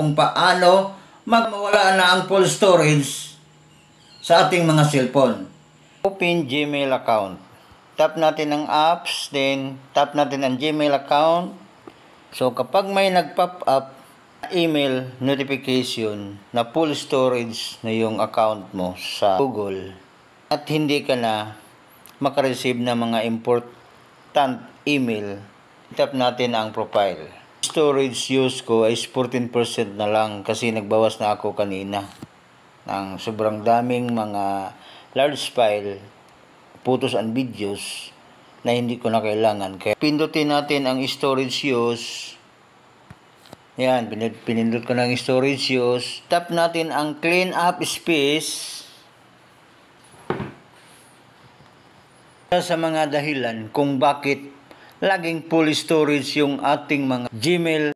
kung paano mawala na ang full storage sa ating mga cellphone. Open Gmail account. Tap natin ang apps, then tap natin ang Gmail account. So kapag may nag-pop up email notification na full storage na yung account mo sa Google at hindi ka na makareceive na mga important email, tap natin ang profile. Storage use ko is 14% na lang kasi nagbawas na ako kanina ng sobrang daming mga large file, photos and videos na hindi ko na kailangan. Kaya pindutin natin ang storage use. Yan, pinindot ko ng storage use. Tap natin ang clean up space. Sa mga dahilan kung bakit laging full storage yung ating mga Gmail